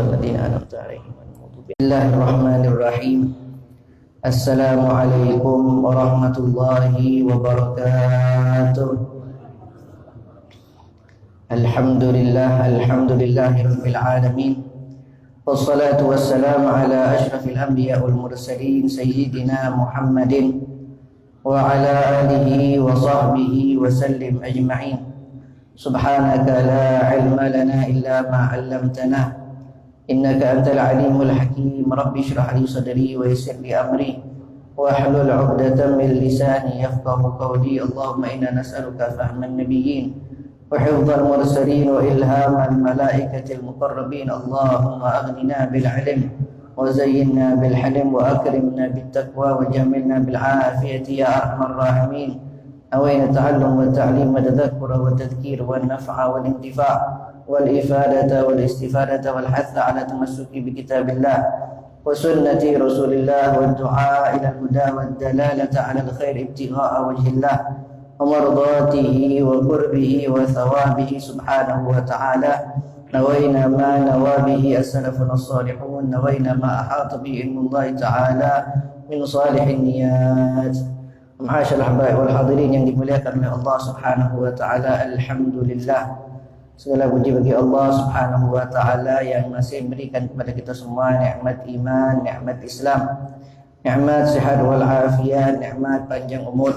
الذين أنعمت عليهم بسم الله الرحمن الرحيم. السلام عليكم ورحمة الله وبركاته. الحمد لله رب العالمين، والصلاة والسلام على أشرف الأنبياء والمرسلين سيدنا محمد وعلى آله وصحبه وسلم أجمعين. سبحانك لا علم لنا إلا ما علمتنا إنك أنت العليم الحكيم. رب اشرح لي صدري ويسر لي أمري واحلل عقدة من لساني يفقه قولي. اللهم إنا نسألك فهم النبيين وحفظ المرسلين وإلهام الملائكة المقربين. اللهم أغننا بالعلم وزينا بالحلم وأكرمنا بالتقوى وجملنا بالعافية يا أرحم الراحمين. أوين التعلم والتعليم والتذكر والتذكير والنفع والانتفاع والإفادة والاستفادة والحث على التمسك بكتاب الله وسنة رسول الله والدعاء إلى الهدى والدلالة على الخير ابتغاء وجه الله ومرضاته وقربه وثوابه سبحانه وتعالى. نوينا ما نوى به السلفنا الصالحون، نوينا ما أحاط به علم الله تعالى من صالح النيات. Ma'asyiral ahbab wal hadirin yang dimuliakan oleh Allah Subhanahu wa taala, alhamdulillah. Segala puji bagi Allah Subhanahu wa taala yang masih memberikan kepada kita semua nikmat iman, nikmat Islam, nikmat sehat wal afiat, nikmat panjang umur,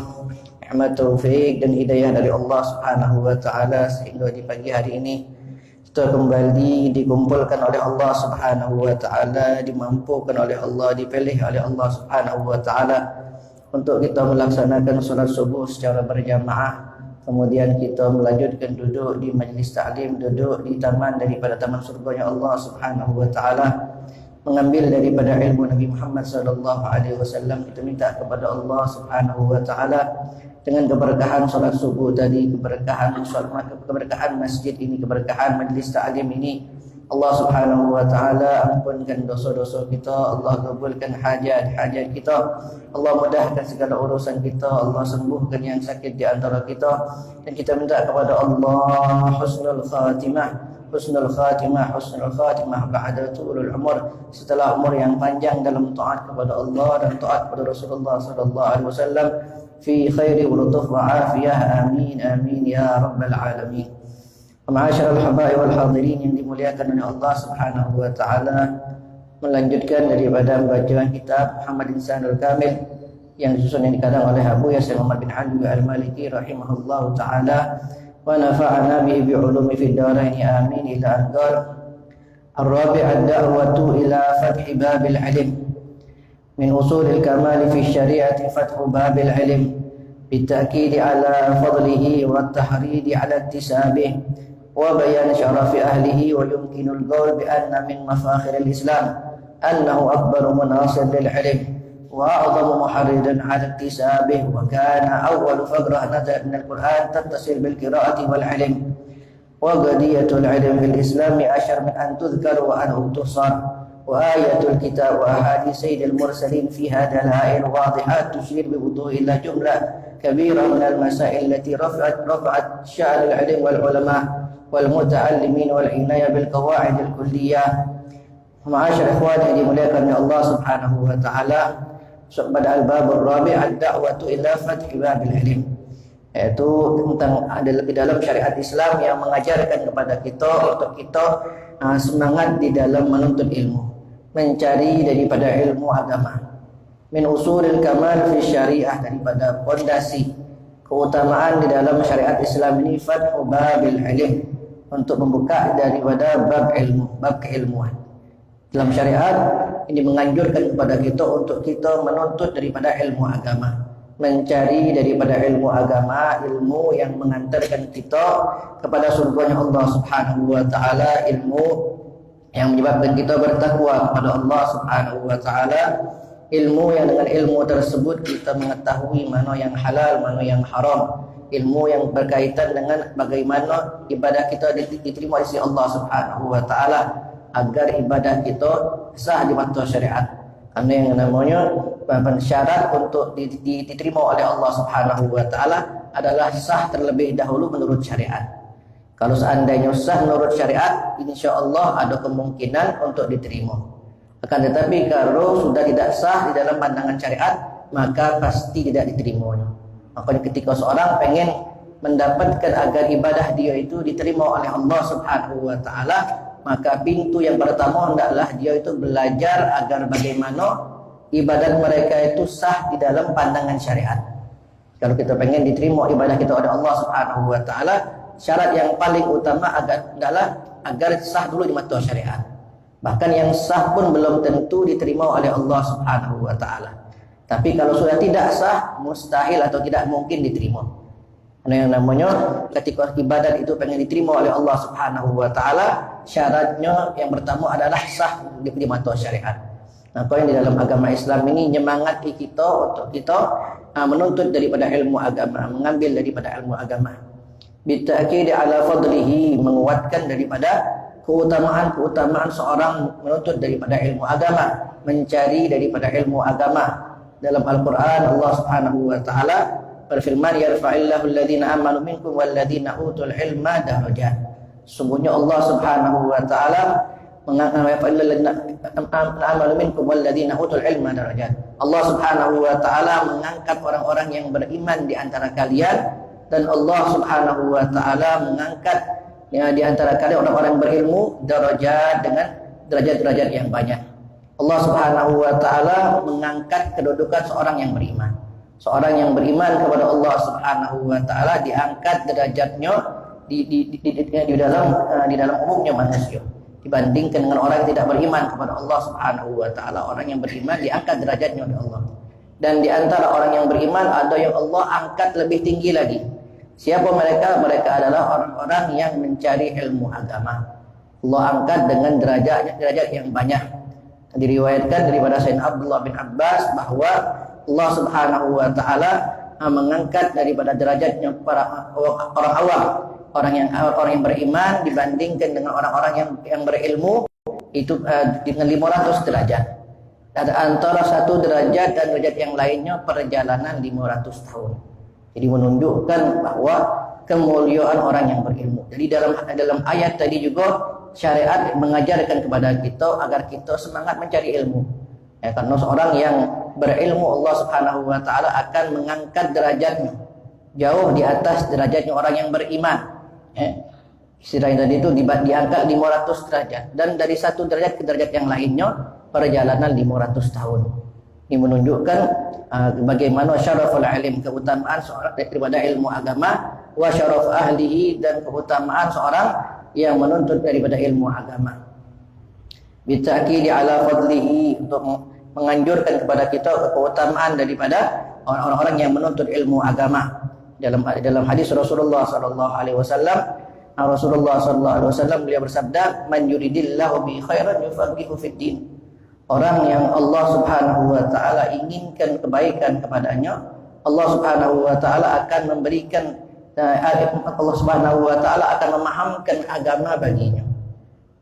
nikmat taufik dan hidayah dari Allah Subhanahu wa taala sehingga di pagi hari ini kita kembali dikumpulkan oleh Allah Subhanahu wa taala, dimampukan oleh Allah, dipilih oleh Allah Subhanahu wa taala untuk kita melaksanakan solat subuh secara berjamaah. Kemudian kita melanjutkan duduk di majlis ta'lim, duduk di taman daripada taman surganya Allah Subhanahu wa taala, mengambil daripada ilmu Nabi Muhammad sallallahu alaihi wasallam. Kita minta kepada Allah Subhanahu wa taala dengan keberkahan solat subuh tadi, keberkahan masjid ini, keberkahan majlis ta'lim ini, Allah Subhanahu wa taala ampunkan dosa-dosa kita, Allah kabulkan hajat-hajat kita, Allah mudahkan segala urusan kita, Allah sembuhkan yang sakit di antara kita, dan kita minta kepada Allah husnul khatimah ba'da tulul umur, setelah umur yang panjang dalam taat kepada Allah dan taat kepada Rasulullah sallallahu alaihi wasallam, fi khairi wa lutuf wa afiyah, amin amin ya rabbal alamin. Ma'asyiral habaib wal hadirin yang dimuliakan oleh Allah Subhanahu wa taala, melanjutkan daripada bacaan kitab Muhammad Insanul Kamil yang disusun yang dikadang oleh Abu Yasir Muhammad bin Ali Al-Maliki rahimahullahu taala, wa nafa'ana bihi bi ulumi fid dharain amin. Ila anqal ar-rabi' ad-da'watu ila fathi babil ilm min usulil kamal fi syari'ati fathu babil ilm bitakid ala fadlihi wa at-tahrid ala ittisabih wa bayan syarafi ahlihi. Wa yumkinul qawl bi anna min mafakhiril Islam annahu akbaru munasir lil ilm wa a'zamu muharridan ala iktisabih, wa kana awwalu faqrah nazalat min al-Qur'an tattasil bil qira'ati wal ilm, wa qadiyatul ilm fil Islam ashar min an tudhkar wa an tuhsar, wa ayatul kitab wa ahadits sayyidil mursalin fiha dalail wadihat tushir bi wudu'i ila jumlah kabira min al-masail allati rafa'at sya'al al-ilm wal ulama wal muta'allimin wal inayah bil qawaid al kulliyah. Ma'asyar ikhwan yang dimuliakan oleh Allah Subhanahu wa taala, pada al-bab ar-rabi' ad-da'watu ila fathi babil ilm, yaitu tentang ada lebih dalam syariat Islam yang mengajarkan kepada kita untuk kita semangat di dalam menuntut ilmu, mencari daripada ilmu agama. Min usulil kamal fi syariah, daripada pondasi keutamaan di dalam syariat Islam ini fathu babil ilm, untuk membuka daripada bab ilmu, bab keilmuan. Dalam syariat ini menganjurkan kepada kita untuk kita menuntut daripada ilmu agama, mencari daripada ilmu agama, ilmu yang mengantarkan kita kepada surganya Allah Subhanahu wa taala, ilmu yang menyebabkan kita bertakwa kepada Allah Subhanahu wa taala, ilmu yang dengan ilmu tersebut kita mengetahui mana yang halal, mana yang haram, ilmu yang berkaitan dengan bagaimana ibadah kita diterima di sisi Allah Subhanahu wa taala, agar ibadah kita sah di mata syariat. Karena yang namanya syarat untuk diterima oleh Allah Subhanahu wa taala adalah sah terlebih dahulu menurut syariat. Kalau seandainya sah menurut syariat, insya Allah ada kemungkinan untuk diterima. Akan tetapi kalau sudah tidak sah di dalam pandangan syariat, maka pasti tidak diterimanya. Makanya ketika seorang pengen mendapatkan agar ibadah dia itu diterima oleh Allah Subhanahu wa taala, maka pintu yang pertama hendaklah dia itu belajar agar bagaimana ibadah mereka itu sah di dalam pandangan syariat. Kalau kita pengen diterima ibadah kita oleh Allah Subhanahu wa taala, syarat yang paling utama adalah agar sah dulu di mata syariat. Bahkan yang sah pun belum tentu diterima oleh Allah Subhanahu wa taala. Tapi kalau sudah tidak sah, mustahil atau tidak mungkin diterima. Karena yang namanya ketika ibadat itu pengen diterima oleh Allah Subhanahu wa taala, syaratnya yang pertama adalah sah di mata syariat. Nah, yang di dalam agama Islam ini nyemangati kita untuk kita menuntut daripada ilmu agama, mengambil daripada ilmu agama. Bitakid ala fadlihi, menguatkan daripada keutamaan seorang menuntut daripada ilmu agama, mencari daripada ilmu agama. Dalam Al-Quran Allah Subhanahu wa taala berfirman, yarfa'illahu alladhina amanu minkum walladhina utul ilma darajat. Sungguhnya Allah Subhanahu wa taala amanu minkum walladhina utul ilma darajat. Allah Subhanahu wa taala mengangkat orang-orang yang beriman di antara kalian, dan Allah Subhanahu wa taala mengangkat di antara kalian orang-orang berilmu darajat dengan derajat-derajat yang banyak. Allah Subhanahu wa taala mengangkat kedudukan seorang yang beriman. Seorang yang beriman kepada Allah Subhanahu wa taala diangkat derajatnya di dalam umumnya manusia, dibandingkan dengan orang yang tidak beriman kepada Allah Subhanahu wa taala. Orang yang beriman diangkat derajatnya oleh Allah. Dan di antara orang yang beriman ada yang Allah angkat lebih tinggi lagi. Siapa mereka? Mereka adalah orang-orang yang mencari ilmu agama. Allah angkat dengan derajat yang banyak. Diriwayatkan daripada Sayyidina Abdullah bin Abbas bahwa Allah Subhanahu wa taala mengangkat daripada derajatnya para orang awam, orang yang beriman dibandingkan dengan orang-orang yang berilmu itu dengan 500 derajat. Ada antara satu derajat dan derajat yang lainnya perjalanan 500 tahun. Jadi menunjukkan bahwa kemuliaan orang yang berilmu. Jadi dalam ayat tadi juga syariat mengajarkan kepada kita agar kita semangat mencari ilmu. Ya, karena seorang yang berilmu Allah Subhanahu wa taala akan mengangkat derajatnya jauh di atas derajatnya orang yang beriman. Istilahnya tadi itu diangkat 500 derajat, dan dari satu derajat ke derajat yang lainnya perjalanan 500 tahun. Ini menunjukkan bagaimana syaraful ilm, keutamaan seorang daripada ilmu agama, wa syaraf ahlihi, dan keutamaan seorang yang menuntut daripada ilmu agama. Bitakid ala fadlihi, untuk menganjurkan kepada kita keutamaan daripada orang-orang yang menuntut ilmu agama. Dalam hadis Rasulullah sallallahu alaihi wasallam beliau bersabda, man yuridillahu bi khairan yufaqihu fid din. Orang yang Allah Subhanahu wa taala inginkan kebaikan kepadanya, Allah Subhanahu wa taala akan memberikan, Allah Subhanahu wa taala akan memahamkan agama baginya.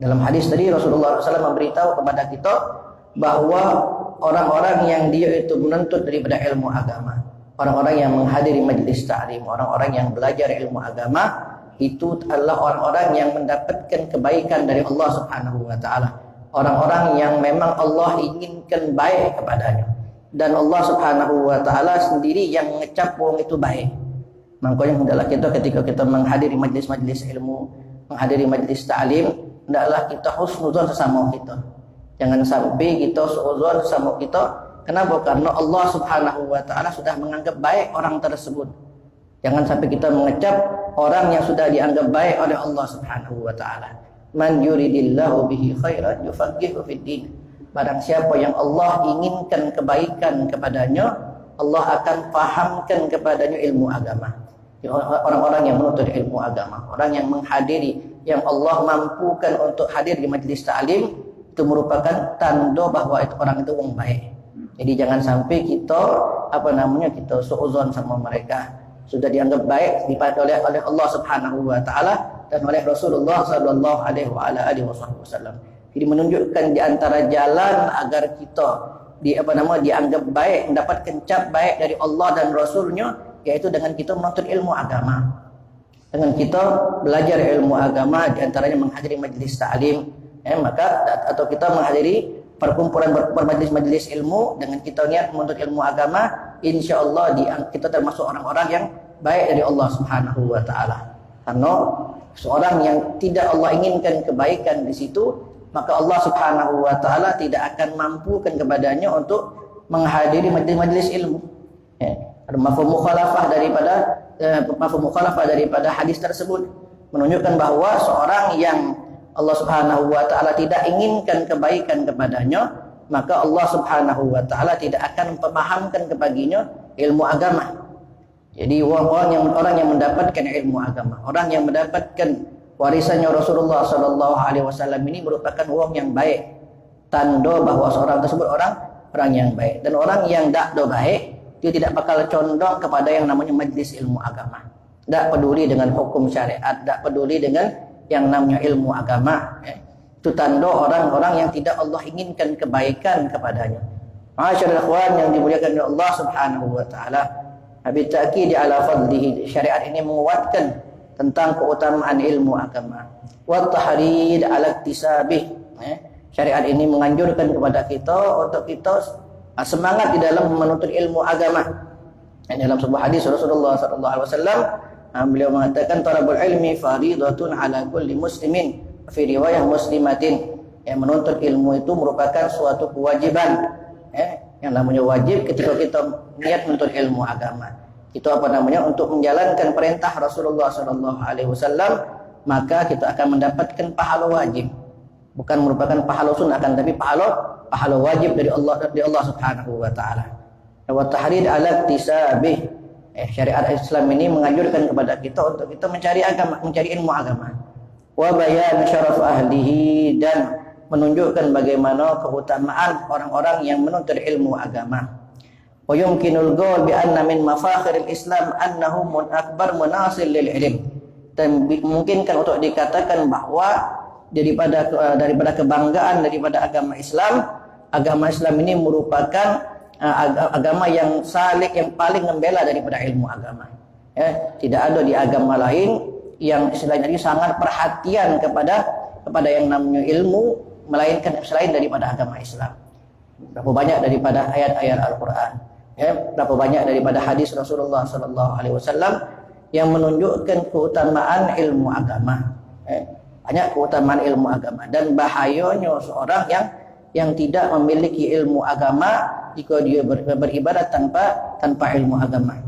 Dalam hadis tadi Rasulullah SAW memberitahu kepada kita bahwa orang-orang yang dia itu menuntut daripada ilmu agama, orang-orang yang menghadiri majlis ta'lim, orang-orang yang belajar ilmu agama, itu adalah orang-orang yang mendapatkan kebaikan dari Allah Subhanahu wa taala. Orang-orang yang memang Allah inginkan baik kepadanya, dan Allah Subhanahu wa taala sendiri yang ngecap wong itu baik. Makanya hendaklah kita ketika kita menghadiri majlis-majlis ilmu, menghadiri majlis ta'lim, hendaklah kita husnuzon sesama kita. Jangan sampai kita suudzon sesama kita. Kenapa? Karena Allah Subhanahu wa taala sudah menganggap baik orang tersebut. Jangan sampai kita mengecap orang yang sudah dianggap baik oleh Allah Subhanahu wa taala. Man yuridillahu bihi khairan yufaqihu fid din. Barang siapa yang Allah inginkan kebaikan kepadanya, Allah akan fahamkan kepadanya ilmu agama. Orang-orang yang menuntut ilmu agama, orang yang menghadiri, yang Allah mampukan untuk hadir di majlis ta'lim, itu merupakan tanda bahwa itu orang itu orang baik. Jadi jangan sampai kita kita suudzon sama mereka. Sudah dianggap baik oleh Allah Subhanahu wa taala dan oleh Rasulullah sallallahu alaihi wasallam. Jadi menunjukkan di antara jalan agar kita dianggap baik, mendapatkan cap baik dari Allah dan Rasulnya, yaitu dengan kita menuntut ilmu agama. dengan kita belajar ilmu agama, di antaranya menghadiri majlis ta'lim, maka atau kita menghadiri perkumpulan bermajlis-majlis ilmu dengan kita niat menuntut ilmu agama, insyaallah kita termasuk orang-orang yang baik dari Allah Subhanahu wa taala. Karena seorang yang tidak Allah inginkan kebaikan di situ, maka Allah Subhanahu wa taala tidak akan mampukan kepadanya untuk menghadiri majlis-majlis ilmu. Ada mafhum mukhalafah daripada hadis tersebut menunjukkan bahwa seorang yang Allah Subhanahu wa taala tidak inginkan kebaikan kepadanya, maka Allah Subhanahu wa taala tidak akan memahamkan kebaginya ilmu agama. Jadi orang yang mendapatkan ilmu agama, orang yang mendapatkan warisannya Rasulullah sallallahu alaihi wasallam ini merupakan orang yang baik. Tanda bahwa seorang tersebut orang yang baik. Dan orang yang tak baik, dia tidak bakal condong kepada yang namanya majlis ilmu agama. Tak peduli dengan hukum syariat, tak peduli dengan yang namanya ilmu agama. Itu tanda orang-orang yang tidak Allah inginkan kebaikan kepadanya. Ma'asyiral ikhwan yang dimuliakan oleh Allah Subhanahu wa taala, habit ta'kid ala fadlihi, syariat ini menguatkan tentang keutamaan ilmu agama. Wa tahrid ala iktisabih. Syariat ini menganjurkan kepada kita untuk kita semangat di dalam menuntut ilmu agama. Dalam sebuah hadis Rasulullah sallallahu alaihi wasallam, beliau mengatakan talabul ilmi fardhatun ala kulli muslimin, fi riwayah muslimatin. Menuntut ilmu itu merupakan suatu kewajiban. Yang namanya wajib ketika kita niat menuntut ilmu agama. Itu untuk menjalankan perintah Rasulullah sallallahu alaihi wasallam, maka kita akan mendapatkan pahala wajib. Bukan merupakan pahala sunnah, akan tapi pahala wajib dari Allah Subhanahu wa taala. Wa tahrid ala iktisabih. Syariat Islam ini menganjurkan kepada kita untuk kita mencari ilmu agama. Wa bayan syaraf ahlihi, dan menunjukkan bagaimana keutamaan orang-orang yang menuntut ilmu agama. Wa yumkinul qaul bi anna min mafakhiril Islam annahu akbar munasil lil ilm. Dan mungkinkan untuk dikatakan bahwa daripada kebanggaan daripada agama Islam ini merupakan agama yang salik, yang paling membela daripada ilmu agama. Tidak ada di agama lain yang istilahnya sangat perhatian kepada yang namanya ilmu, melainkan selain daripada agama Islam. Berapa banyak daripada ayat-ayat Al-Quran, berapa banyak daripada hadis Rasulullah sallallahu alaihi wasallam yang menunjukkan keutamaan ilmu agama. Banyak keutamaan ilmu agama, dan bahayanya seorang yang tidak memiliki ilmu agama jika dia beribadat tanpa ilmu agama.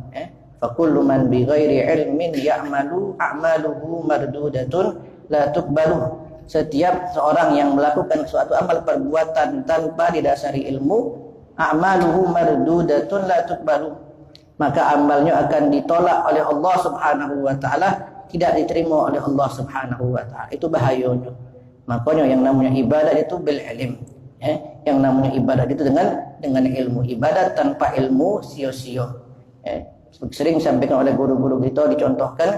Fa kullu man bi ghairi ilmin ya'malu a'maluhu mardudatun la tuqbalu. Setiap seorang yang melakukan suatu amal perbuatan tanpa didasari ilmu, a'maluhu mardudatun la tuqbalu, maka amalnya akan ditolak oleh Allah Subhanahu wa taala, tidak diterima oleh Allah Subhanahu wa taala. Itu bahayanya. Makanya yang namanya ibadat itu bil ilm. Yang namanya ibadat itu dengan ilmu. Ibadat tanpa ilmu sia-sia. Sering disampaikan oleh guru-guru kita, dicontohkan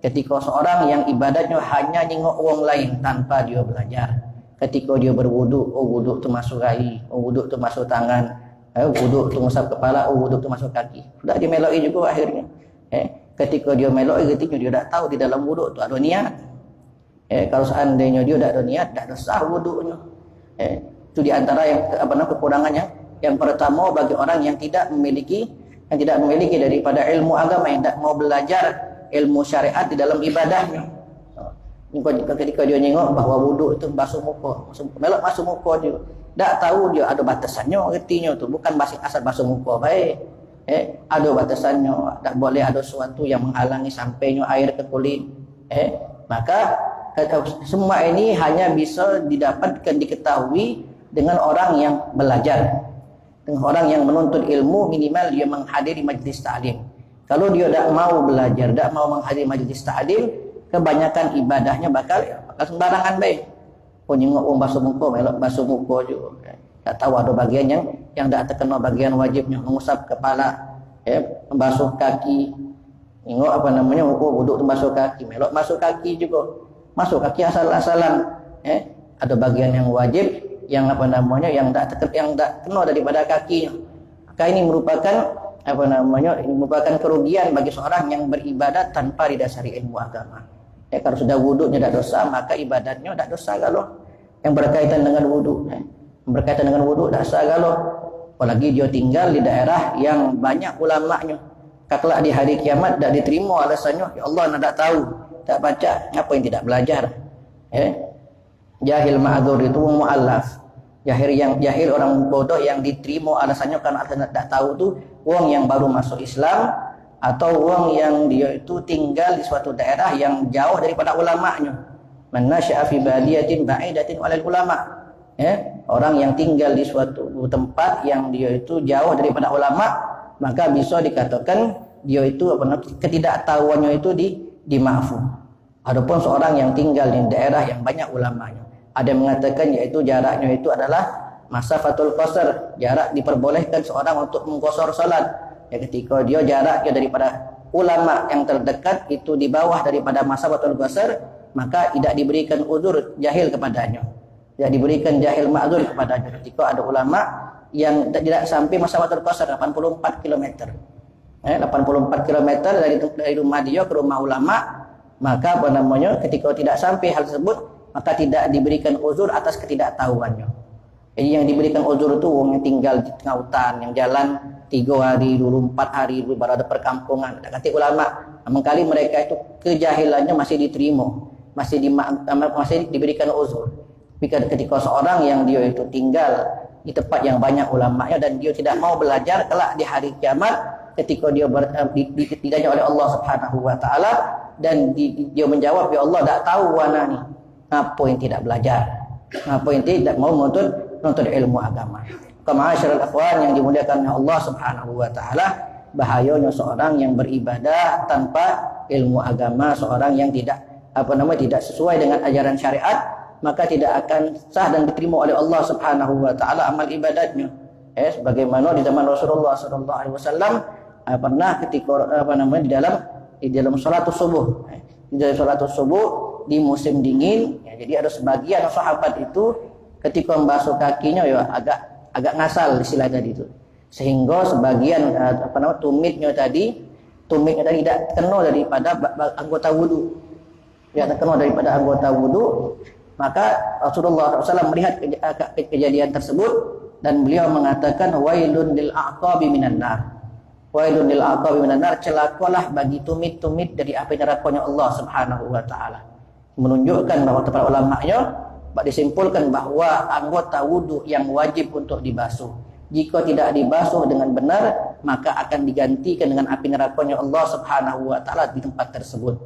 ketika seorang yang ibadatnya hanya nengok orang lain tanpa dia belajar. Ketika dia berwuduk, wuduk tu masuk kaki, wuduk tu masuk tangan, wuduk tu ngusap kepala, wuduk tu masuk kaki. Sudah dimeloi juga akhirnya. Ketika dia meloi, ketika dia tak tahu di dalam wuduk tu ada niat. Kalau seandainya dia tak ada niat, tak ada sah wuduknya. Itu di antara yang kekurangannya. Yang pertama, bagi orang yang tidak memiliki daripada ilmu agama, yang tak mau belajar ilmu syariat di dalam ibadahnya. Ketika dia nengok bahawa wuduk itu basuh muka, melok basuh muka dia, tak tahu dia ada batasannya, artinya tu bukan asal basuh muka baik. Ada batasannya, tak boleh ada sesuatu yang menghalangi sampainya air ke kulit. Maka semua ini hanya bisa didapatkan, diketahui dengan orang yang belajar, dengan orang yang menuntut ilmu. Minimal dia menghadiri majlis ta'lim. Kalau dia tak mau belajar, tak mau menghadiri majlis ta'lim, kebanyakan ibadahnya bakal sembarangan baik. Nyengok orang basuh muka, melok basuh muka juga. Tak tahu ada bagian yang tak terkena bagian wajibnya, mengusap kepala, membasuh kaki. Tengok wuduk tu basuh kaki, melok basuh kaki juga. Masuk kaki asal-asalan. Ada bagian yang wajib, yang yang tak kena daripada kakinya. Maka ini merupakan ini merupakan kerugian bagi seorang yang beribadat tanpa didasari ilmu agama. Ya, kalau sudah wudhunya tidak dosa, maka ibadatnya tidak dosa kalau yang berkaitan dengan wudhu. Berkaitan dengan wudhu tidak dosa kalau apalagi dia tinggal di daerah yang banyak ulamanya. Kelak di hari kiamat tidak diterima alasannya, ya Allah tidak tahu, tak baca, apa yang tidak belajar. Jahil ma'dzur itu mu'allaf. Jahil orang bodoh yang diterima alasannya karena tidak tahu tu wong yang baru masuk Islam atau wong yang dia itu tinggal di suatu daerah yang jauh daripada ulamanya. Man nasya'a fi badiyatin ba'idatin 'alal ulama. Orang yang tinggal di suatu tempat yang dia itu jauh daripada ulama, maka bisa dikatakan dia itu ketidaktahuannya itu dimaafkan. Adapun seorang yang tinggal di daerah yang banyak ulamanya, ada yang mengatakan yaitu jaraknya itu adalah masafatul qasar, jarak diperbolehkan seorang untuk mengqasar salat. Ya, ketika dia jaraknya daripada ulama yang terdekat itu di bawah daripada masafatul qasar, maka tidak diberikan uzur jahil kepadanya. Tidak diberikan jahil ma'dzur kepadanya. Ketika ada ulama yang tidak sampai masafatul qasar 84 km. 84 km dari rumah dia ke rumah ulama, maka ketika tidak sampai hal tersebut, maka tidak diberikan uzur atas ketidaktahuannya. Jadi yang diberikan uzur itu orang yang tinggal di tengah hutan, yang jalan 3 hari dulu, 4 hari dulu, baru ada perkampungan. Ada kata ulama, mengkali mereka itu kejahilannya masih diterima, masih diberikan uzur. Ketika seorang yang dia itu tinggal di tempat yang banyak ulamanya dan dia tidak mau belajar, kelak di hari kiamat ketika dia ditanya oleh Allah Subhanahu wa taala dan dia menjawab, ya Allah tak tahu wana ni, apa yang tidak belajar, apa yang tidak mau menuntut ilmu agama. Ma'asyiral ikhwan yang dimuliakan oleh Allah Subhanahu wa taala, bahayanya seorang yang beribadah tanpa ilmu agama, seorang yang tidak tidak sesuai dengan ajaran syariat, maka tidak akan sah dan diterima oleh Allah Subhanahu wa taala amal ibadatnya. Sebagaimana di zaman Rasulullah sallallahu alaihi wasallam pernah ketika di dalam salatus subuh. Di dalam salatus subuh di musim dingin, ya, jadi ada sebagian sahabat itu ketika membasuh kakinya ya agak ngasal istilah tadi itu. Sehingga sebagian tumitnya tadi tidak kena daripada anggota wudu. Ya, terkena daripada anggota wudu. Maka Rasulullah SAW melihat kejadian tersebut dan beliau mengatakan wailun lil aqabi minan nar. Wailun lil aqabi minan nar, celakalah bagi tumit-tumit dari api nerakanya Allah Subhanahu wa taala. Menunjukkan bahwa para ulama'nya disimpulkan bahwa anggota wudu yang wajib untuk dibasuh, jika tidak dibasuh dengan benar, maka akan digantikan dengan api nerakanya Allah Subhanahu wa taala di tempat tersebut.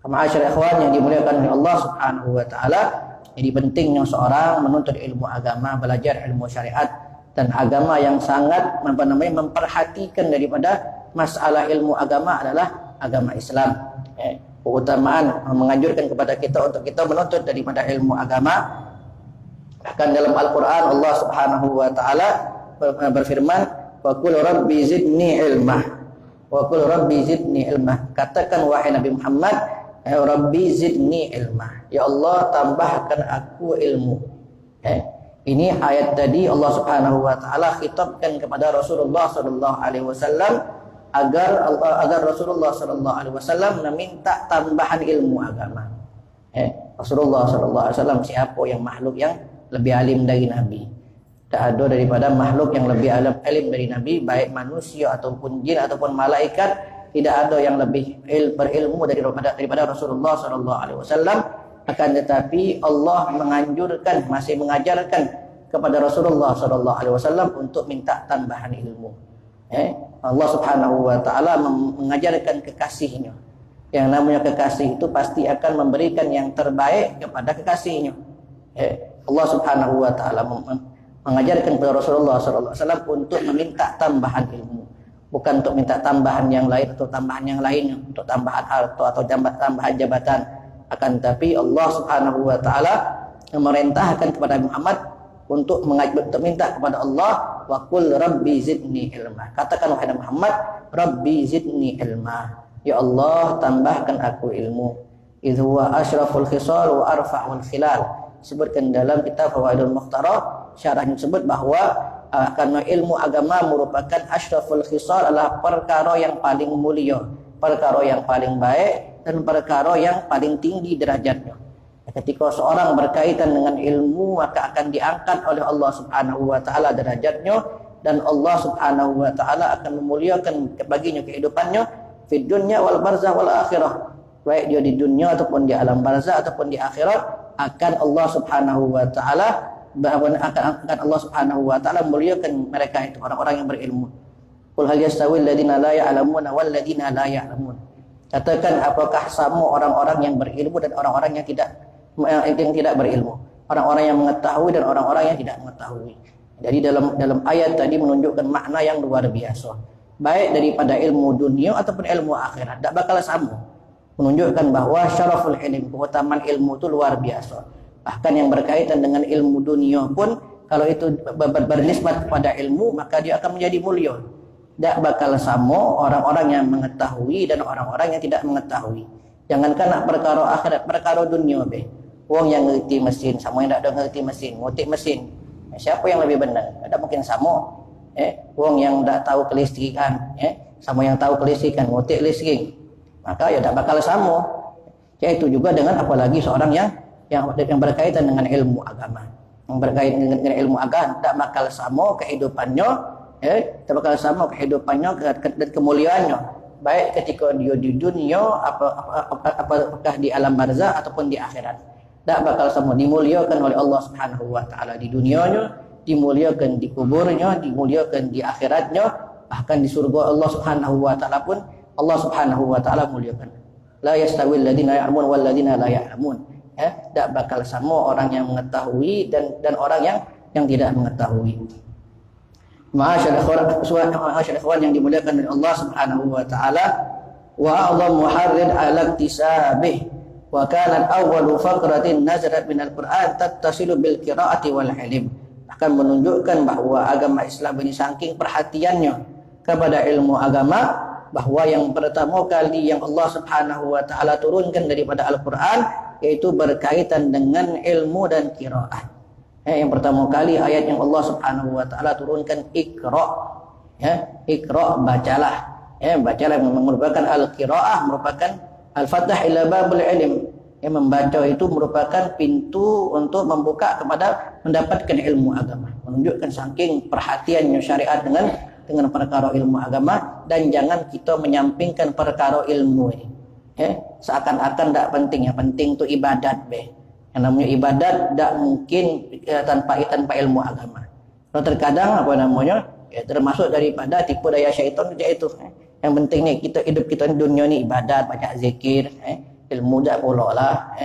Ma'asyiral ikhwan yang dimuliakan oleh Allah Subhanahu wa taala, jadi pentingnya seorang menuntut ilmu agama, belajar ilmu syariat dan agama yang sangat memperhatikan daripada masalah ilmu agama adalah agama Islam. Keutamaan menganjurkan kepada kita untuk kita menuntut daripada ilmu agama. Bahkan dalam Al-Qur'an Allah Subhanahu wa taala berfirman, wa qul rabbi zidni ilma. Wa qul rabbi zidni ilma. Katakan wahai Nabi Muhammad, ya Rabbi zidni ilma, ya Allah tambahkan aku ilmu. Ini ayat tadi Allah Subhanahu wa taala khitabkan kepada Rasulullah sallallahu alaihi wasallam agar Rasulullah sallallahu alaihi wasallam meminta tambahan ilmu agama. Rasulullah sallallahu alaihi wasallam siapa yang makhluk yang lebih alim dari Nabi? Tak ada daripada makhluk yang lebih alim dari Nabi, baik manusia ataupun jin ataupun malaikat. Tidak ada yang lebih berilmu daripada Rasulullah sallallahu alaihi wasallam. Akan tetapi Allah masih mengajarkan kepada Rasulullah sallallahu alaihi wasallam untuk minta tambahan ilmu. Allah Subhanahu wa taala mengajarkan kekasihnya. Yang namanya kekasih itu pasti akan memberikan yang terbaik kepada kekasihnya. Allah Subhanahu wa taala mengajarkan kepada Rasulullah sallallahu alaihi wasallam untuk meminta tambahan ilmu. Bukan untuk minta tambahan yang lain atau tambahan yang lainnya, untuk tambahan harta atau tambahan jabatan. Akan tetapi Allah Subhanahu wa taala memerintahkan kepada Muhammad untuk minta kepada Allah, wa qul rabbi zidni ilma. Katakan wahai Muhammad, rabbi zidni ilma. Ya Allah, tambahkan aku ilmu. Idh huwa asyraful khisal wa arfa'ul khilal. Sebutkan dalam kitab Fawaidul Mukhtarah, syarahnya sebut bahwa karena ilmu agama merupakan asyraful khisal, adalah perkara yang paling mulia, perkara yang paling baik, dan perkara yang paling tinggi derajatnya. Ketika seorang berkaitan dengan ilmu, maka akan diangkat oleh Allah Subhanahu wa taala derajatnya, dan Allah Subhanahu wa taala akan memuliakan baginya kehidupannya fid dunya wal barzah wal akhirah. Baik dia di dunia ataupun di alam barzah ataupun di akhirat, akan Allah Subhanahu wa taala akan Allah Subhanahu wa taala memuliakan mereka itu, orang-orang yang berilmu. Qul hal yastawil ladzina la ya'lamuna wal ladzina la ya'lamun. Katakan, apakah sama orang-orang yang berilmu dan orang-orang yang tidak berilmu, orang-orang yang mengetahui dan orang-orang yang tidak mengetahui. Jadi dalam ayat tadi menunjukkan makna yang luar biasa, baik daripada ilmu dunia ataupun ilmu akhirat, tidak bakal sama. Menunjukkan bahwa syaraful ilm, keutamaan ilmu itu luar biasa. Bahkan yang berkaitan dengan ilmu dunia pun, kalau itu bernisbat kepada ilmu, maka dia akan menjadi mulia. Tidak bakal sama orang-orang yang mengetahui dan orang-orang yang tidak mengetahui. Jangankan nak perkara akhirat, perkara dunia be. Wong yang ngerti mesin sama yang tak ada ngerti mesin, ngotik mesin, siapa yang lebih benar? Tidak mungkin sama. Wong yang tak tahu kelistrikan, sama yang tahu kelistrikan, ngotik listrik, maka ya tak bakal sama. Itu juga dengan apalagi seorang yang berkaitan dengan ilmu agama, yang berkaitan dengan ilmu agama, tak bakal sama kehidupannya, tak bakal sama kehidupannya dan kemuliaannya, baik ketika dia di dunia, apakah di alam barzah ataupun di akhirat, tak bakal sama. Dimuliakan oleh Allah Subhanahu wa taala di dunianya, dimuliakan di kuburnya, dimuliakan di akhiratnya, bahkan di surga Allah Subhanahu wa taala pun Allah Subhanahu wa taala muliakan. La yastawil ladzina ya'lamun wal ladzina la ya'lamun. Tak bakal sama orang yang mengetahui dan orang yang tidak mengetahui. Ma'asyarul ikhwan yang dimuliakan oleh Allah Subhanahu wa taala, wa a'dhamu muharrid 'ala iktisabih, wa kanat awwalu faqratin nazalat minal Qur'an tattasilu bil qira'ati wal ilm. Akan menunjukkan bahwa agama Islam ini saking perhatiannya kepada ilmu agama, bahwa yang pertama kali yang Allah Subhanahu wa taala turunkan daripada Al-Qur'an yaitu berkaitan dengan ilmu dan qiraat. Yang pertama kali ayat yang Allah Subhanahu wa taala turunkan, Iqra. Iqra, bacalah. Bacalah merupakan al-qiraah, merupakan al-fatah ila babul ilm. Membaca itu merupakan pintu untuk membuka kepada mendapatkan ilmu agama. Menunjukkan saking perhatiannya syariat dengan perkara ilmu agama, dan jangan kita menyampingkan perkara ilmu ini. Seakan-akan tak penting. Yang penting itu ibadat be. Yang namanya ibadat tak mungkin tanpa ilmu agama. Kalau terkadang termasuk daripada tipu daya syaitan itu. Yang penting ni hidup kita di dunia ni ibadat, banyak zikir, ilmu tak pula lah.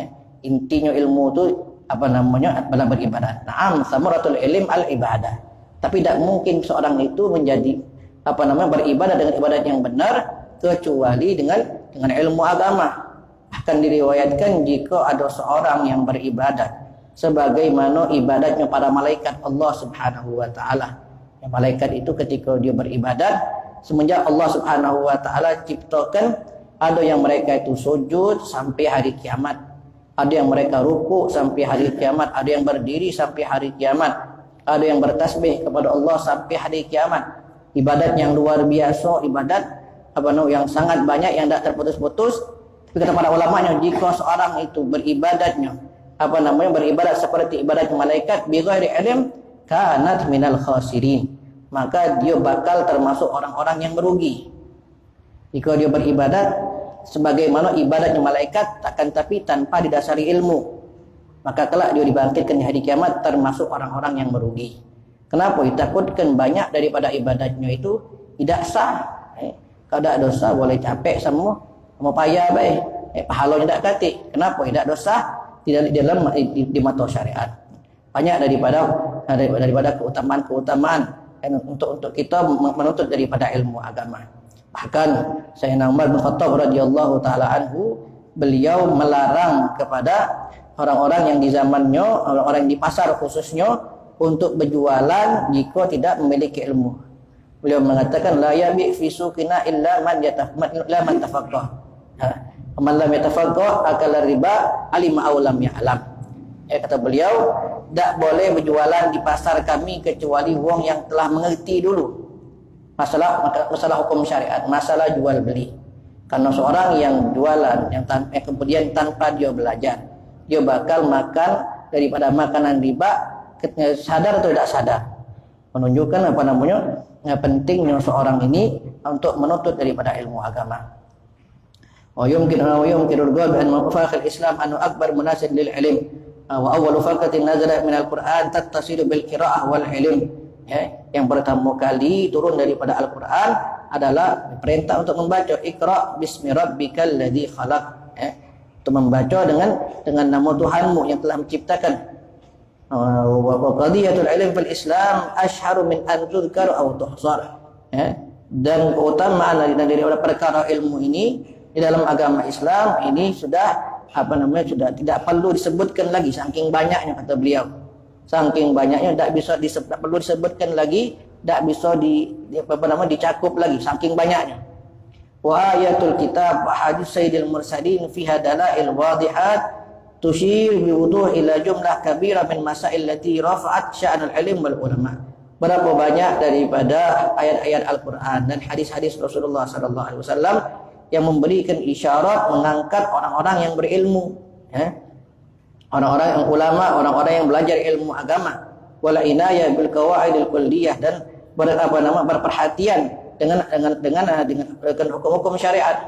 Intinya ilmu tu adalah beribadat. Naam, samaratul ilm al ibadah. Tapi tak mungkin seorang itu menjadi beribadah dengan ibadat yang benar kecuali dengan ilmu agama. Bahkan diriwayatkan jika ada seorang yang beribadat sebagaimana ibadatnya para malaikat Allah Subhanahu wa taala. Yang malaikat itu ketika dia beribadat, semenjak Allah Subhanahu wa taala ciptakan, ada yang mereka itu sujud sampai hari kiamat, ada yang mereka ruku sampai hari kiamat, ada yang berdiri sampai hari kiamat, ada yang bertasbih kepada Allah sampai hari kiamat. Ibadat yang luar biasa, ibadat yang sangat banyak, yang tak terputus-putus. Tapi kata para ulamanya, jika seorang itu beribadatnya beribadat seperti ibadat malaikat bi ghairi ilm, kanat minal khasirin, maka dia bakal termasuk orang-orang yang merugi. Jika dia beribadat sebagaimana ibadatnya malaikat, akan tapi tanpa didasari ilmu, maka kelak dia dibangkitkan di hari kiamat termasuk orang-orang yang merugi. Kenapa? Ditakutkan banyak daripada ibadatnya itu tidak sah. Kalau ada dosa boleh capek semua, mau payah baik, pahalanya tak katik. Kenapa? Tidak dosa tidak di mata syariat. Banyak daripada keutamaan untuk kita menuntut daripada ilmu agama. Bahkan Sayyidina Umar bin Khattab radhiyallahu taala anhu, beliau melarang kepada orang-orang yang di zamannya, orang-orang di pasar khususnya, untuk berjualan jika tidak memiliki ilmu. Beliau mengatakan, la yabi fi suqina illa man tafaqqah. Man lam yatafaqqah akala riba alima aw lam ya'lam. Kata beliau, tak boleh berjualan di pasar kami kecuali wong yang telah mengerti dulu masalah hukum syariat, masalah jual beli. Karena seorang yang jualan yang kemudian tanpa dia belajar, dia bakal makan daripada makanan riba, sadar atau tidak sadar. Menunjukkan pentingnya seorang ini untuk menuntut daripada ilmu agama. Wa yumkinu al-qawl bi anna mafakh al-Islam anu akbar munasid lil ilm wa awwalu faqatin nazalat min al-Qur'an tattasilu bil qira'ah wal ilm. Yang pertama kali turun daripada Al-Qur'an adalah perintah untuk membaca Iqra bismi rabbikal ladzi khalaq. Untuk membaca dengan nama Tuhanmu yang telah menciptakan. Wa qadiyatul ilm fil Islam ashharu min an tudhkar aw tuhsar. Dan keutamaan daripada perkara ilmu ini di dalam agama Islam ini sudah sudah tidak perlu disebutkan lagi, saking banyaknya, kata beliau. Saking banyaknya tak perlu disebutkan lagi, tak bisa dicakup lagi, saking banyaknya. Wa ayatul kitab wa hadis sayyidil mursalin fiha dalail wadihat tushir bi wuduh ila jumlah kabira min masail lati rafa'at sya'nal ilm wal ulama. Berapa banyak daripada ayat-ayat Al-Qur'an dan hadis-hadis Rasulullah sallallahu alaihi wasallam yang memberikan isyarat mengangkat orang-orang yang berilmu, orang-orang yang ulama, orang-orang yang belajar ilmu agama, wala inayah bil qawaidil kulliyah, dan berperhatian dengan hukum-hukum syariat.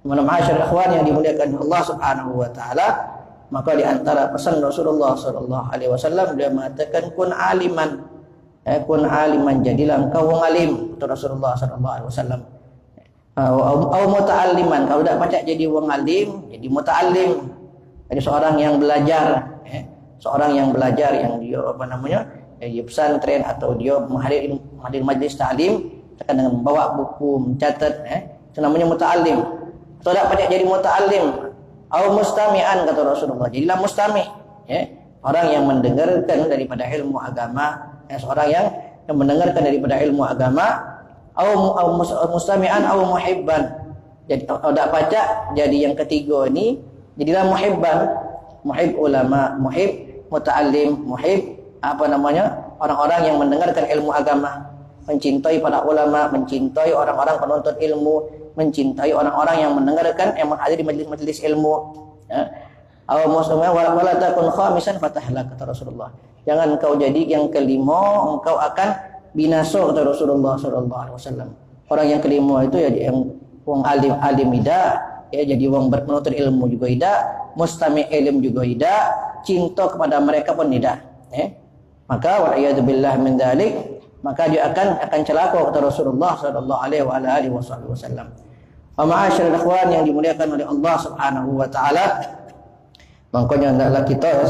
Masyaallah ikhwan yang dimuliakan Allah Subhanahu wa taala, maka di antara pesan Rasulullah sallallahu alaihi wasallam dia mengatakan kun aliman, jadilah engkau wong alim. Itu Rasulullah sallallahu alaihi wasallam. Au muta'alliman, kalau tidak pacak jadi wong alim, jadi muta'allim. Jadi seorang yang belajar, seorang yang belajar yang dia dia pesantren atau dia menghadiri majlis ta'lim, akan dengan membawa buku, mencatat, itu namanya muta'allim. Atau tidak pacak jadi muta'allim, au mustami'an, kata Rasulullah, jadilah mustami', orang yang mendengarkan daripada ilmu agama, seorang yang mendengarkan daripada ilmu agama. Au mustami'an au muhibban. Jadi tidak pacak jadi yang ketiga ini, jadilah muhibban, muhib ulama, muhib muta'allim, muhib orang-orang yang mendengarkan ilmu agama, mencintai para ulama, mencintai orang-orang penuntut ilmu, mencintai orang-orang yang mendengarkan, yang menghadiri majlis-majlis ilmu. Au musliman wala takun khamisan fatahla, kata Rasulullah. Jangan engkau jadi yang kelima, engkau akan binasa, kata Rasulullah sallallahu alaihi wasallam. Orang yang kelima itu ya yang wong alim ida, jadi wong menuntut ilmu juga ida, mustami' ilm juga ida, cinta kepada mereka pun ida. Maka wa'iyadzubillah min dzalik, maka dia akan celaka, kata Rasulullah sallallahu alaihi wasallam. Wa ma'asyiral ikhwan yang dimuliakan oleh Allah Subhanahu wa taala, makanya hendaklah kita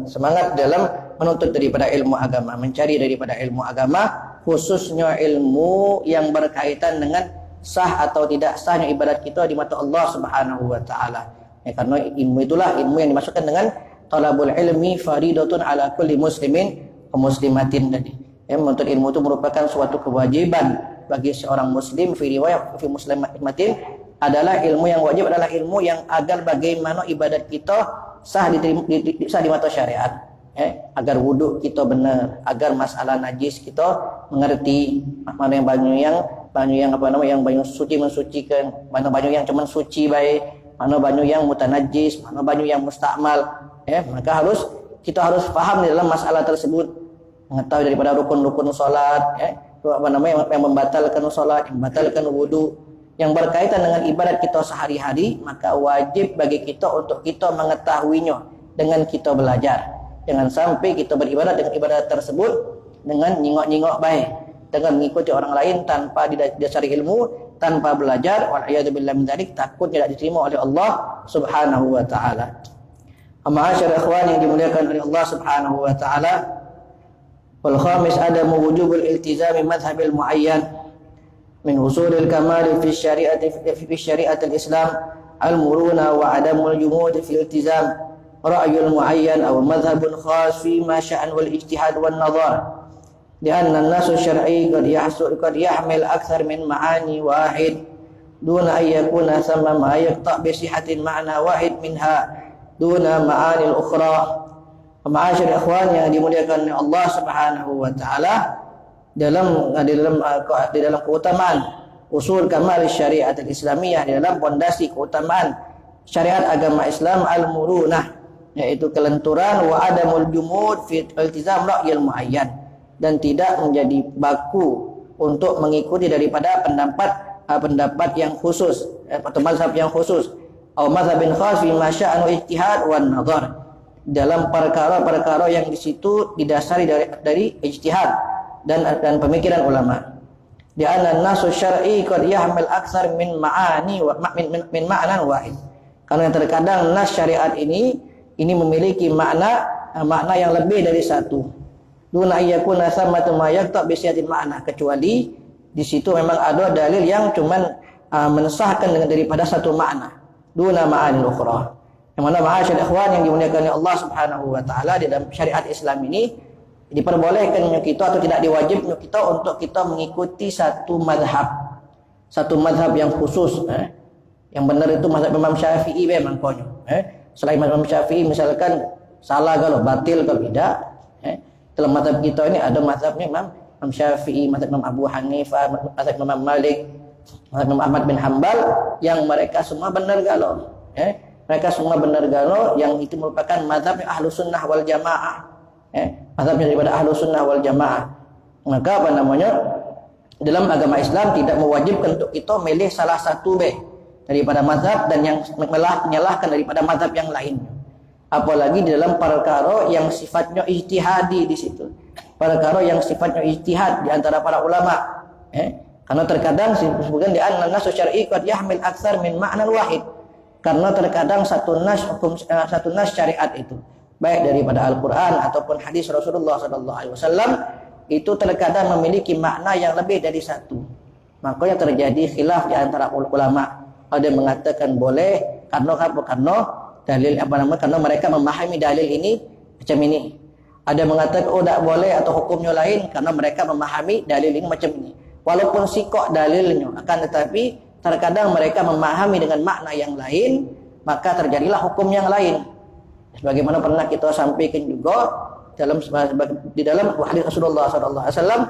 semangat dalam menuntut daripada ilmu agama, mencari daripada ilmu agama, khususnya ilmu yang berkaitan dengan sah atau tidak sahnya ibadat kita di mata Allah Subhanahu wa taala. Karena ilmu itulah ilmu yang dimaksudkan dengan talabul ilmi faridatun ala kulli muslimin wa muslimatin tadi. Menuntut ilmu itu merupakan suatu kewajiban bagi seorang muslim, fi riwayat fi muslimatin, adalah ilmu yang wajib, adalah ilmu yang agar bagaimana ibadat kita sah di mata syariat. Agar wudhu kita benar, agar masalah najis kita mengerti, mana yang banyu suci mensucikan, mana banyu yang cuma suci baik, mana banyu yang mutanajis, mana banyu yang mustakmal. Maka kita harus paham di dalam masalah tersebut, mengetahui daripada rukun-rukun salat, yang membatalkan salat, yang membatalkan wudhu, yang berkaitan dengan ibadat kita sehari-hari, maka wajib bagi kita untuk kita mengetahuinya dengan kita belajar. Jangan sampai kita beribadat dengan ibadat tersebut dengan nyingok-nyingok baik, dengan mengikuti orang lain tanpa didasari ilmu, tanpa belajar. Wa'iyadzubillah min dzalik, takut tidak diterima oleh Allah Subhanahu wa taala. Ma'asyiral ikhwan yang dimuliakan oleh Allah Subhanahu wa taala, wal khamis adamu wujubul iltizami madhhabil muayyan min usulil kamal fi syariatil Islam al-muruna wa adamul jumud fi iltizam ra'yul muayyan aw madhhabun khas fi ma sya'an wal ijtihad wan nazar, lianna an-nas syar'i qad yahmil akthar min ma'ani wahid duna ay yakuna thamma ma yaqta' bi sihhatin ma'na wahid minha duna ma'ani al-ukhra. Ma'asyiral ikhwan yang dimuliakan oleh Allah Subhanahu wa taala, di dalam keutamaan usul kamal syariat al-islamiyah, di dalam pondasi keutamaan syariat agama Islam al-murunah, yaitu kelenturan, wa adamul jumud fi iltizam ra'yil muayyan, dan tidak menjadi baku untuk mengikuti daripada pendapat yang khusus atau mazhab yang khusus, atau mazhabin khas fi masya'anu ijtihad wan nazar, dalam perkara-perkara yang di situ didasari dari ijtihad dan pemikiran ulama. Di anna nasus syar'i qad yahmil aktsar min ma'ani wa min ma'nan wahid. Karena terkadang nas syariat ini memiliki makna yang lebih dari satu. Duna ayyakuna samatu ma yaqta bi siyatil ma'na, kecuali di situ memang ada dalil yang cuman mensahkan dengan daripada satu makna. Duna ma'anil ukhra. Yang mana ma'asyil ikhwan yang dimuliakan oleh Allah Subhanahu wa taala, di dalam syariat Islam ini diperbolehkan kita atau tidak diwajibkan kita untuk kita mengikuti satu mazhab yang khusus. Yang benar itu mazhab Imam Syafi'i memang konyo. Selain Imam Syafi'i misalkan salah kalau batil kalau tidak. Dalam mazhab kita ini ada mazhabnya Imam Syafi'i, mazhab Imam Abu Hanifah, mazhab Imam Malik, mazhab Imam Ahmad bin Hanbal, yang mereka semua benar galau. Mereka semua benar galau, yang itu merupakan mazhab Ahlus Sunnah wal Jamaah. Mazhabnya daripada Ahlus Sunnah wal Jamaah. Maka dalam agama Islam tidak mewajibkan untuk kita milih salah satu daripada mazhab dan yang menyalahkan daripada mazhab yang lainnya. Apalagi di dalam perkara yang sifatnya ijtihadi di situ. Perkara yang sifatnya ijtihad di antara para ulama. Karena terkadang disebutkan di anna nasu syar'i qad yahmil aktsar min ma'nan wahid. Karena terkadang satu nas syariat itu, baik daripada Al-Qur'an ataupun hadis Rasulullah sallallahu alaihi wasallam, itu terkadang memiliki makna yang lebih dari satu. Makanya terjadi khilaf di antara ulama. Ada yang mengatakan boleh karena apa? Karena dalil karena mereka memahami dalil ini macam ini. Ada yang mengatakan tidak boleh atau hukumnya lain karena mereka memahami dalil ini macam ini. Walaupun sikok dalilnya, akan tetapi terkadang mereka memahami dengan makna yang lain, maka terjadilah hukum yang lain. Sebagaimana pernah kita sampaikan juga di dalam hadis Rasulullah sallallahu alaihi wasallam,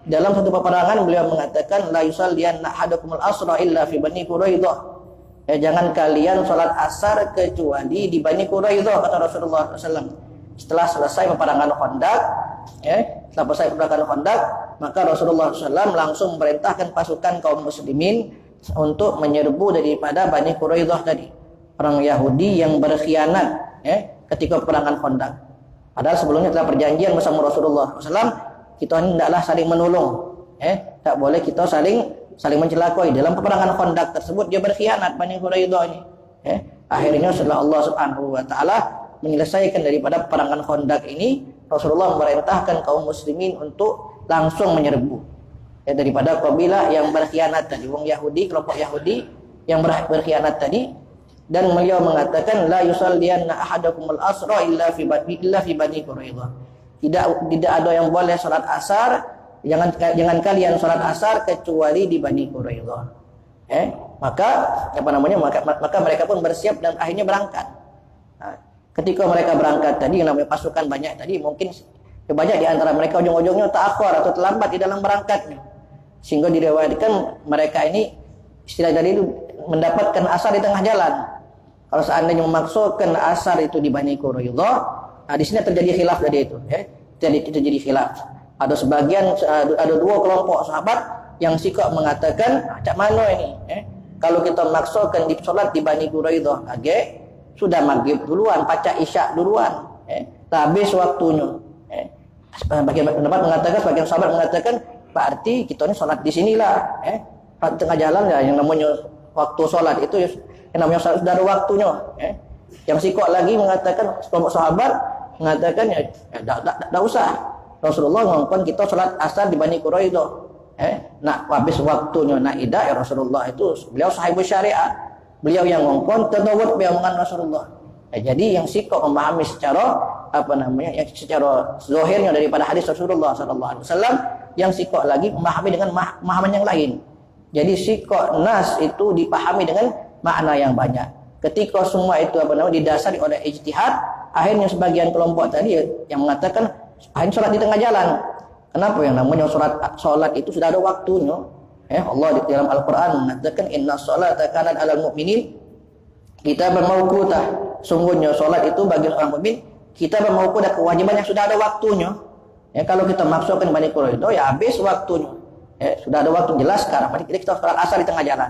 dalam satu peperangan beliau mengatakan la yusalliyanna ahadukumul asra illa fi bani Quraidah. Jangan kalian sholat asar kecuali di Bani Quraidah, kata Rasulullah SAW. Setelah selesai peperangan Khandaq, maka Rasulullah SAW langsung memerintahkan pasukan kaum muslimin untuk menyerbu daripada Bani Quraidah tadi, orang Yahudi yang berkhianat ketika peperangan Khandaq. Padahal sebelumnya telah perjanjian bersama Rasulullah SAW, kita ini tidaklah saling menolong, tak boleh kita saling mencelakai. Dalam peperangan Khandaq tersebut dia berkhianat Bani Quraidah ini. Akhirnya setelah Allah Subhanahu wa taala menyelesaikan daripada peperangan Khandaq ini, Rasulullah memerintahkan kaum muslimin untuk langsung menyerbu daripada kabilah yang berkhianat tadi, wong Yahudi, kelompok Yahudi yang berkhianat tadi. Dan beliau mengatakan la yusalliyanna ahadakumul asra illa fi Bani Quraidah. Tidak ada yang boleh salat asar, jangan kalian salat asar kecuali di Bani Quraidah. Maka mereka pun bersiap dan akhirnya berangkat. Ketika mereka berangkat tadi, yang namanya pasukan banyak tadi, mungkin banyak di antara mereka ujung-ujungnya ta'akhir atau terlambat di dalam berangkatnya, sehingga diriwayatkan mereka ini istilah tadi itu mendapatkan asar di tengah jalan. Kalau seandainya memaksakan asar itu di Bani Quraidah, di sini terjadi khilaf tadi itu, terjadi khilaf. Ada dua kelompok sahabat yang sikap mengatakan macam mana ini, kalau kita memaksakan di solat di Bani Quraidah, sudah maghrib duluan, pacak isyak duluan, habis waktunya. Sebagian sahabat mengatakan berarti kita ini solat di sinilah, tengah jalan ya, yang namanya waktu solat itu yang namanya solat sudah ada waktunya. Yang sikap lagi mengatakan, kelompok sahabat mengatakan tak usah. Rasulullah ngongkon kita sholat asar di Bani Quraidah. Nak habis waktunya nak idah ya Rasulullah itu beliau sahibus syariat. Beliau yang ngongkon tadawud dengan Rasulullah. Jadi yang sikap memahami secara yang secara zahirnya daripada hadis Rasulullah sallallahu alaihi wasallam, yang sikap lagi memahami dengan pemahaman yang lain. Jadi sikap nas itu dipahami dengan makna yang banyak. Ketika semua itu didasari oleh ijtihad, akhirnya sebagian kelompok tadi yang mengatakan hanya sholat di tengah jalan. Kenapa? Yang namanya sholat itu sudah ada waktunya. Allah di dalam Al-Quran mengatakan inna sholata kanat alal mu'minin kitaban mawqutah. Sungguhnya sholat itu bagi orang mukmin kitaban mawqutah, kewajiban yang sudah ada waktunya. Kalau kita maksudkan Bani Quraidah ya habis waktunya. Sudah ada waktu jelas sekarang. Berarti kita sholat asar di tengah jalan.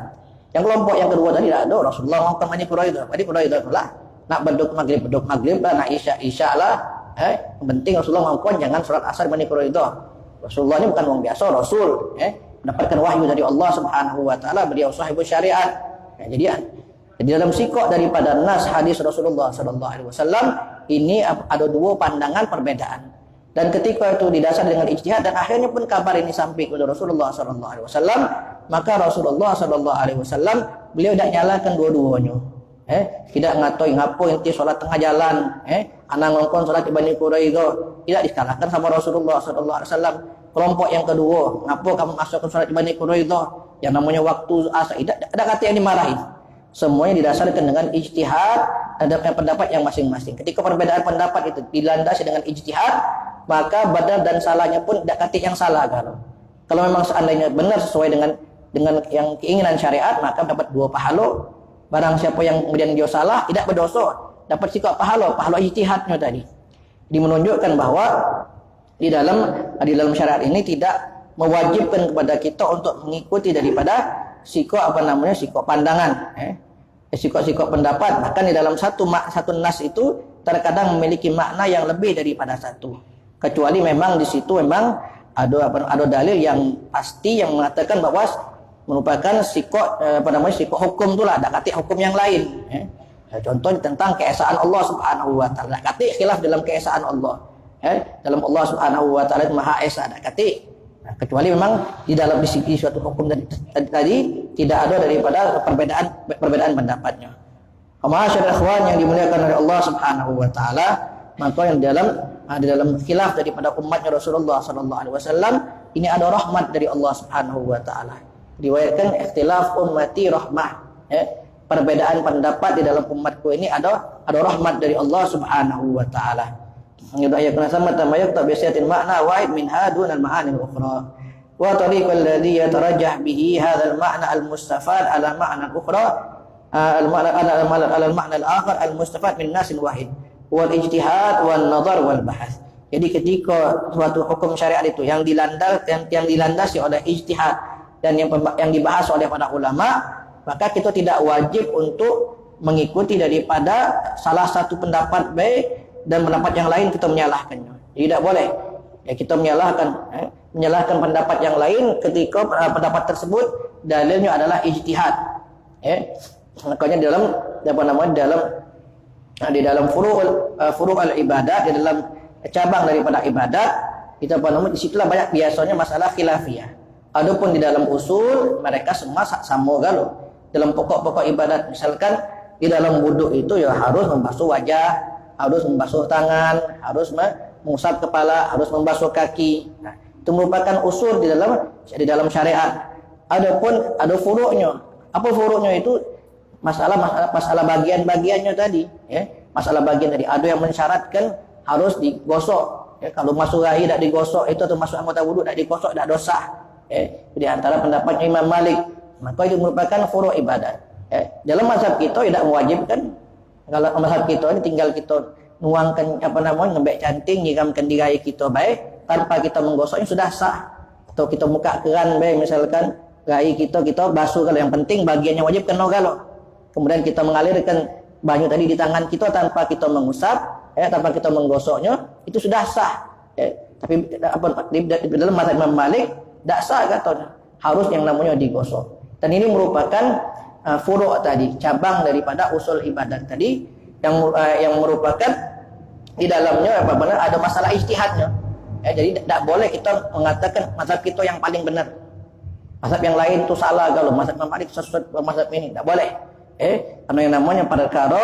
Yang kelompok yang kedua tadi tidak ada. Rasulullah ngomong Bani Quraidah. Bani Quraidah lah nak beduk maghrib lah, nak isya lah. Yang penting Rasulullah ngomong jangan sholat asar Bani Quraidah. Rasulullah ini bukan orang biasa, Rasul. Mendapatkan wahyu dari Allah Subhanahu wa taala, beliau sahibul syariat. Jadi dalam sikap daripada nas hadis Rasulullah sallallahu alaihi wasallam ini ada dua pandangan perbedaan. Dan ketika itu didasari dengan ijtihad dan akhirnya pun kabar ini sampai kepada Rasulullah sallallahu alaihi wasallam, maka Rasulullah sallallahu alaihi wasallam beliau tidak nyalakan dua-duanya. Tidak ngatoi ngapo inti salat tengah jalan, anak ngongkon salat di Bani Quraidah, tidak dikalahkan sama Rasulullah sallallahu alaihi wasallam. Kelompok yang kedua, ngapo kamu masukkan salat di Bani Quraidah yang namanya waktu asar, tidak ada kata yang dimarahin. Semuanya didasarkan dengan ijtihad dan pendapat yang masing-masing. Ketika perbedaan pendapat itu dilandasi dengan ijtihad, maka benar dan salahnya pun tidak kata yang salah. Kalau memang seandainya benar sesuai dengan yang keinginan syariat, maka dapat dua pahala. Barang siapa yang kemudian dia salah, tidak berdosa, dapat sikap pahala ijtihadnya tadi. Ini menunjukkan bahwa di dalam syariat ini tidak mewajibkan kepada kita untuk mengikuti daripada sikap sikap pandangan, sikap pendapat. Bahkan di dalam satu nas itu terkadang memiliki makna yang lebih daripada satu. Kecuali memang di situ memang ada dalil yang pasti yang mengatakan bahwa merupakan sikap sikap hukum itulah, ada kata hukum yang lain. Contoh tentang keesaan Allah Subhanahu wa taala. Kata khilaf dalam keesaan Allah. Dalam Allah Subhanahu wa taala Maha Esa ada kata. Kecuali memang di dalam sisi suatu hukum tadi tidak ada daripada perbedaan pendapatnya. Ma'asyiral ikhwan yang dimuliakan oleh Allah Subhanahu wa taala, maka yang di dalam khilaf daripada umatnya Rasulullah sallallahu alaihi wasallam ini ada rahmat dari Allah Subhanahu wa taala. Riwayatkan ikhtilaf ummati rahmah. Perbedaan pendapat di dalam umatku ini ada rahmat dari Allah Subhanahu wa taala. Yudayakna sama tamayyak tabisatin makna wahid min hadun al-ma'ani al-ukhra wa tariqul ladhi yatarajjah bihi hadha al-ma'na al-mustafad ala ma'na al-ukhra al-ma'na al-akhar al-mustafad min nasin wahid wal ijtihad wal nadar wal bahas. Jadi ketika suatu hukum syariat itu yang dilandasi oleh ijtihad dan yang dibahas oleh para ulama, maka kita tidak wajib untuk mengikuti daripada salah satu pendapat baik dan pendapat yang lain kita menyalahkannya. Jadi tidak boleh kita menyalahkan pendapat yang lain ketika pendapat tersebut dalilnya adalah ijtihad. Makanya di dalam furu'ul ibadat, di dalam cabang daripada ibadat, kita di situlah banyak biasanya masalah khilafiyah. Adapun di dalam usul mereka semua sama galau. Dalam pokok-pokok ibadat misalkan di dalam wudu itu ya harus membasuh wajah, harus membasuh tangan, harus mengusap kepala, harus membasuh kaki. Nah, itu merupakan usul di dalam syariat. Adapun ada furuknya. Apa furuknya itu? Masalah bagian-bagiannya tadi. Masalah bagian tadi. Ada yang mensyaratkan harus digosok. Kalau masuk air tidak digosok, itu atau masuk anggota wudu tidak digosok, tidak dosa. Di antara pendapatnya Imam Malik. Maka itu merupakan furuk ibadat. Dalam mazhab kita tidak mewajibkan. Kalau mazhab kita ini tinggal kita nuangkan ngembek canting, nyiramkan di gaya kita baik tanpa kita menggosoknya sudah sah. Atau kita buka keran baik misalkan gaya kita basuh, kalau yang penting bagiannya wajib kena galau. Kemudian kita mengalirkan banyu tadi di tangan kita tanpa kita mengusap, tanpa kita menggosoknya, itu sudah sah. Tapi di dalam mazhab Imam Malik tidak sah katanya. Harus yang namanya digosok. Dan ini merupakan furu' tadi, cabang daripada usul ibadat tadi yang merupakan di dalamnya ada masalah ijtihadnya. Jadi tidak boleh kita mengatakan mazhab kita yang paling benar, mazhab yang lain itu salah. Kalau mazhab Imam Malik sesuai mazhab ini tidak boleh. Karena yang namanya perkara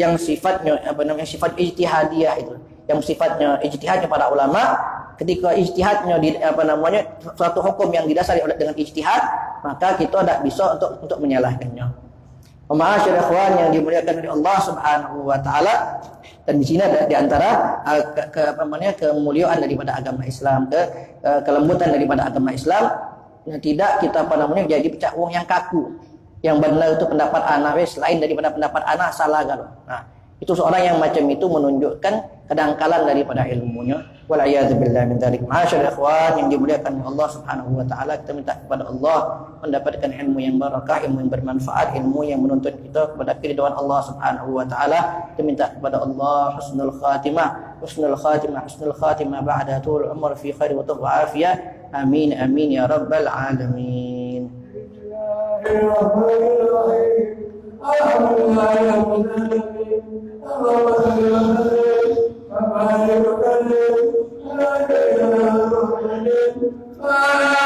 yang sifatnya sifat ijtihadiyah itu, yang sifatnya ijtihadnya para ulama, ketika ijtihadnya suatu hukum yang didasari dengan ijtihad, maka kita tidak bisa untuk menyalahkannya. Ma'asyiral ikhwan yang dimuliakan oleh Allah Subhanahu wa taala, dan di sini ada di antara kemuliaan daripada agama Islam, kelembutan daripada agama Islam, tidak kita jadi pecah wong yang kaku. Yang benar itu pendapat anak, selain daripada pendapat anak salah galau. Nah, itu seorang yang macam itu menunjukkan kedangkalan daripada ilmunya. Wal a'yadzu billahi min dzalik. Ma'asyiral ikhwan yang dimuliakan oleh Allah Subhanahu wa taala, kita minta kepada Allah mendapatkan ilmu yang barakah, ilmu yang bermanfaat, ilmu yang menuntun kita kepada keridhaan Allah Subhanahu wa taala. Kita minta kepada Allah husnul khatimah ba'da tul umur fi khair wa afiyah. Amin amin ya rabbal alamin. Alhamdulillah.